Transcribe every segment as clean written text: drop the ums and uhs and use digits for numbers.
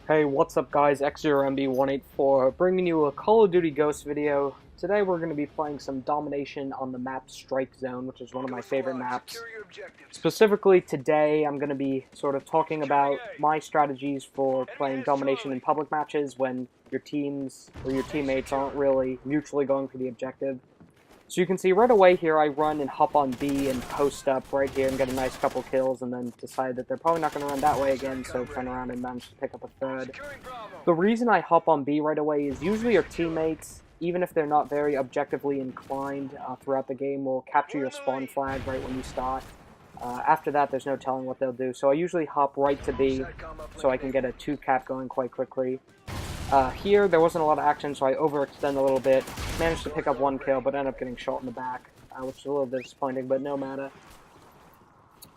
Hey, what's up guys, X0MB184 bringing you a Call of Duty Ghosts video. Today we're going to be playing some Domination on the map Strikezone, which is one of my favorite maps. Specifically today I'm going to be sort of talking about my strategies for playing Domination in public matches when your teams or your teammates aren't really mutually going for the objective. So you can see right away here I run and hop on B and post up right here and get a nice couple kills and then decide that they're probably not going to run that way again, so turn around and manage to pick up a third. The reason I hop on B right away is usually your teammates, even if they're not very objectively inclined throughout the game, will capture your spawn flag right when you start. After that, there's no telling what they'll do, so I usually hop right to B so I can get a 2-cap going quite quickly. Here, there wasn't a lot of action, so I overextend a little bit. Managed to pick up 1 kill, but ended up getting shot in the back, which is a little disappointing, but no matter.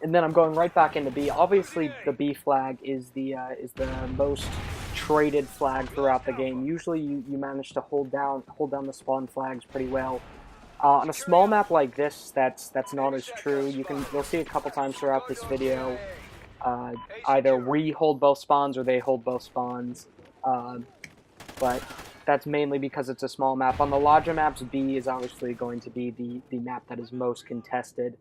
And then I'm going right back into B. Obviously, the B flag is the most traded flag throughout the game. Usually, you manage to hold down the spawn flags pretty well. On a small map like this, that's not as true. You'll see a couple times throughout this video. Either we hold both spawns or they hold both spawns. But that's mainly because it's a small map. On the larger maps, B is obviously going to be the map that is most contested.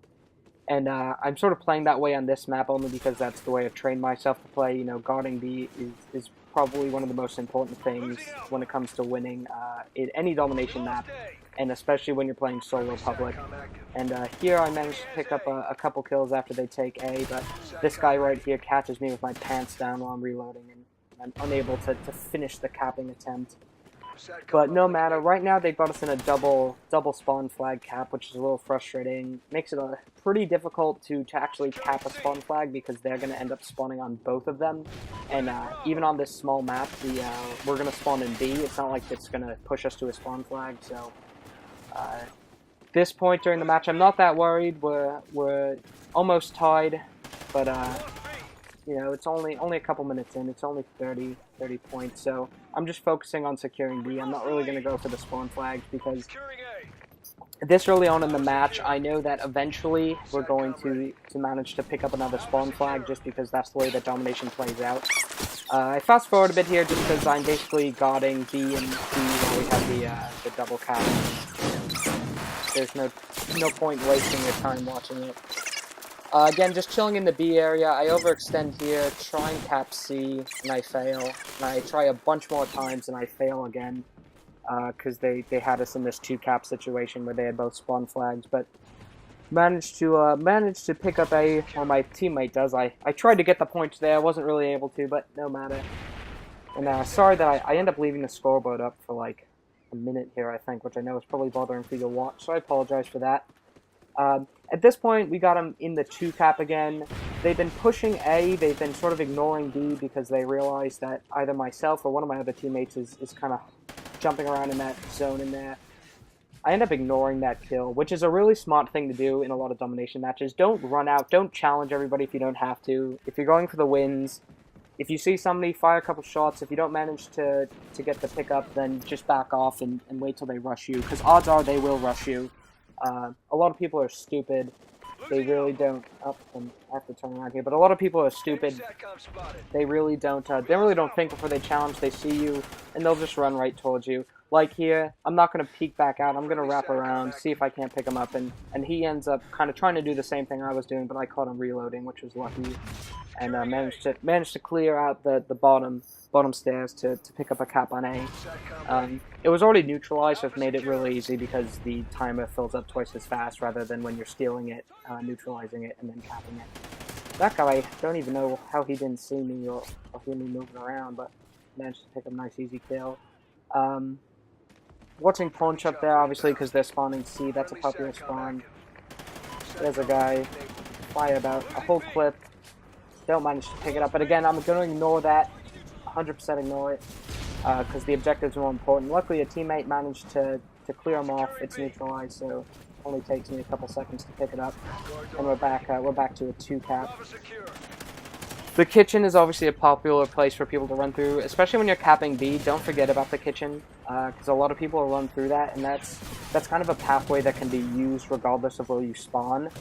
And I'm sort of playing that way on this map only because that's the way I've trained myself to play. You know, guarding B is probably one of the most important things when it comes to winning in any domination map, and especially when you're playing solo public. And here I managed to pick up a couple kills after they take A, but this guy right here catches me with my pants down while I'm reloading, and I'm unable to finish the capping attempt. But no matter, right now they got us in a double spawn flag cap, which is a little frustrating. Makes it pretty difficult to actually cap a spawn flag because they're going to end up spawning on both of them. And even on this small map, we're going to spawn in B. It's not like it's going to push us to a spawn flag, so this point during the match I'm not that worried. We're almost tied, but you know, it's only a couple minutes in. It's only 30 points, so I'm just focusing on securing B. I'm not really going to go for the spawn flags because this early on in the match, I know that eventually we're going to manage to pick up another spawn flag just because that's the way that Domination plays out. I fast forward a bit here just because I'm basically guarding B and B while we have the double cap. There's no point wasting your time watching it. Again, just chilling in the B area. I overextend here, try and cap C, and I fail. And I try a bunch more times, and I fail again. Because they had us in this 2-cap situation where they had both spawn flags. But managed to pick up A, or my teammate does. I tried to get the points there. I wasn't really able to, but no matter. And sorry that I end up leaving the scoreboard up for like a minute here, I think, which I know is probably bothering for you to watch, so I apologize for that. At this point, we got them in the 2-cap again. They've been pushing A, they've been sort of ignoring B because they realize that either myself or one of my other teammates is kind of jumping around in that zone in there. I end up ignoring that kill, which is a really smart thing to do in a lot of domination matches. Don't run out, don't challenge everybody if you don't have to. If you're going for the wins, if you see somebody, fire a couple shots. If you don't manage to get the pickup, then just back off and wait till they rush you, because odds are they will rush you. A lot of people are stupid. They really don't. Oh, I have to turn around here. But a lot of people are stupid. They really don't think before they challenge. They see you, and they'll just run right towards you. Like here, I'm not going to peek back out. I'm going to wrap around, see if I can't pick him up, and he ends up kind of trying to do the same thing I was doing, but I caught him reloading, which was lucky, and managed to clear out the bottom stairs to pick up a cap on A. It was already neutralized, so it made it really easy because the timer fills up twice as fast rather than when you're stealing it, neutralizing it, and then capping it. That guy, I don't even know how he didn't see me or hear me moving around, but managed to pick up a nice easy kill. Watching Punch up there, obviously, because they're spawning C. That's a popular spawn. There's a guy. Fire about a whole clip. Don't manage to pick it up. But again, I'm going to ignore that. 100% ignore it. Because the objectives are more important. Luckily, a teammate managed to clear him off. It's neutralized, so it only takes me a couple seconds to pick it up. And we're back to a 2-cap. The kitchen is obviously a popular place for people to run through, especially when you're capping B. Don't forget about the kitchen, because a lot of people will run through that, and that's kind of a pathway that can be used regardless of where you spawn.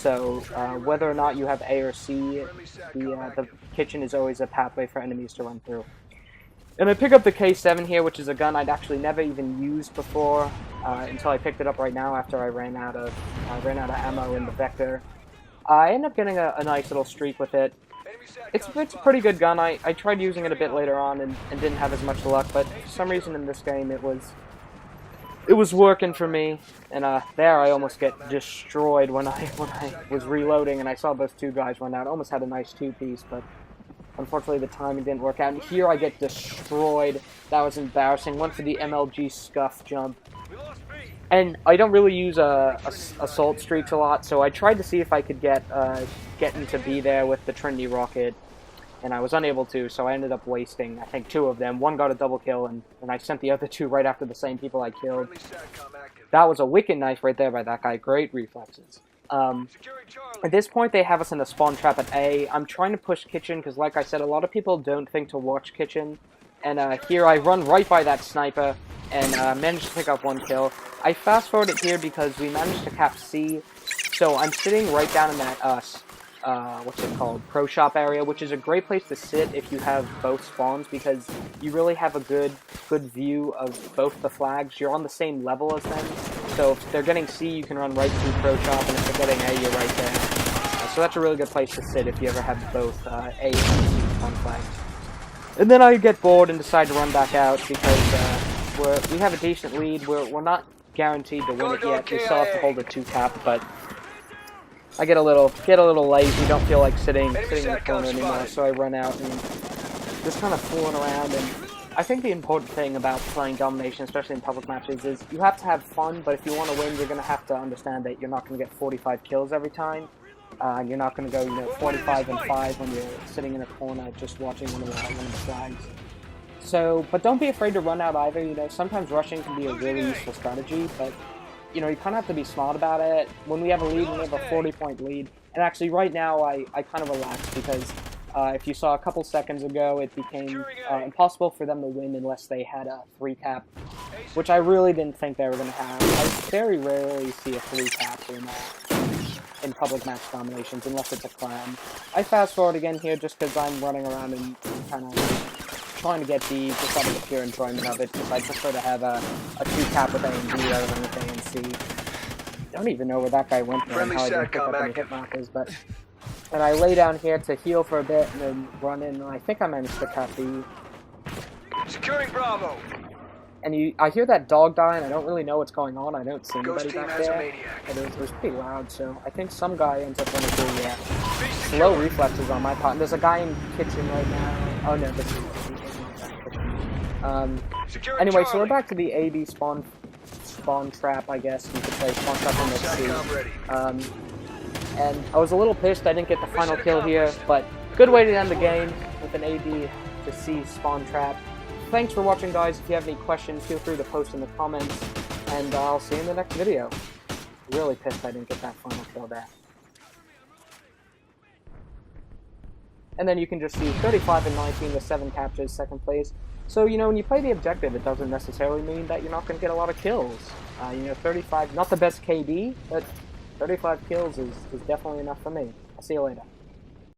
So whether or not you have A or C, the kitchen is always a pathway for enemies to run through. And I pick up the K7 here, which is a gun I'd actually never even used before until I picked it up right now after I ran out of ammo in the Vector. I ended up getting a nice little streak with it. It's a pretty good gun. I tried using it a bit later on and didn't have as much luck, but for some reason in this game it was working for me. And there I almost get destroyed when I was reloading and I saw those two guys run out. I almost had a nice two-piece, but unfortunately the timing didn't work out. And here I get destroyed. That was embarrassing. Went for the MLG scuff jump. And I don't really use assault streaks a lot, so I tried to see if I could get into B there with the Trinity rocket, and I was unable to, so I ended up wasting, I think, 2 of them. One got a double kill, and I sent the other 2 right after the same people I killed. That was a wicked knife right there by that guy. Great reflexes. At this point, they have us in a spawn trap at A. I'm trying to push kitchen, because like I said, a lot of people don't think to watch kitchen. And here I run right by that sniper, and managed to pick up 1 kill. I fast-forwarded here because we managed to cap C, so I'm sitting right down in that, what's it called, Pro Shop area, which is a great place to sit if you have both spawns, because you really have a good view of both the flags. You're on the same level as them, so if they're getting C, you can run right through Pro Shop, and if they're getting A, you're right there. So that's a really good place to sit if you ever have both A and C spawn flags. And then I get bored and decide to run back out, because we have a decent lead. We're not guaranteed to win it yet. We still have to hold a 2 cap, but I get a little lazy. Don't feel like sitting in the corner anymore, so I run out and just kind of fooling around. And I think the important thing about playing Domination, especially in public matches, is you have to have fun. But if you want to win, you're going to have to understand that you're not going to get 45 kills every time. You're not going to go 45 and 5 when you're sitting in a corner just watching one of the flags. So, but don't be afraid to run out either. Sometimes rushing can be a really useful strategy, but you kind of have to be smart about it. When we have a lead, we have a 40-point lead, and actually right now I kind of relaxed because if you saw a couple seconds ago, it became impossible for them to win unless they had a 3 cap, which I really didn't think they were going to have. I very rarely see a 3 cap in public match dominations unless it's a clan. I fast forward again here just because I'm running around and kind of trying to get B just out of the pure enjoyment of it, because I prefer to have a 2 cap with A and B rather than with A and C. I don't even know where that guy went there and how I didn't pick up any hit markers, but and I lay down here to heal for a bit and then run in, and I think I managed to cap B. Securing Bravo. And I hear that dog die, and I don't really know what's going on. I don't see anybody back there. But it was pretty loud, so I think some guy ends up running through. Slow reflexes on my part. And there's a guy in kitchen right now. Oh no, this is anyway, so we're back to the AB spawn trap, I guess you could say, spawn trap in the C. And I was a little pissed I didn't get the final kill here, but good way to end the game with an AB to C spawn trap. Thanks for watching, guys. If you have any questions, feel free to post in the comments, and I'll see you in the next video. Really pissed I didn't get that final kill there. And then you can just see 35 and 19 with 7 captures, 2nd place. So, when you play the objective, it doesn't necessarily mean that you're not going to get a lot of kills. 35, not the best KD, but 35 kills is definitely enough for me. I'll see you later.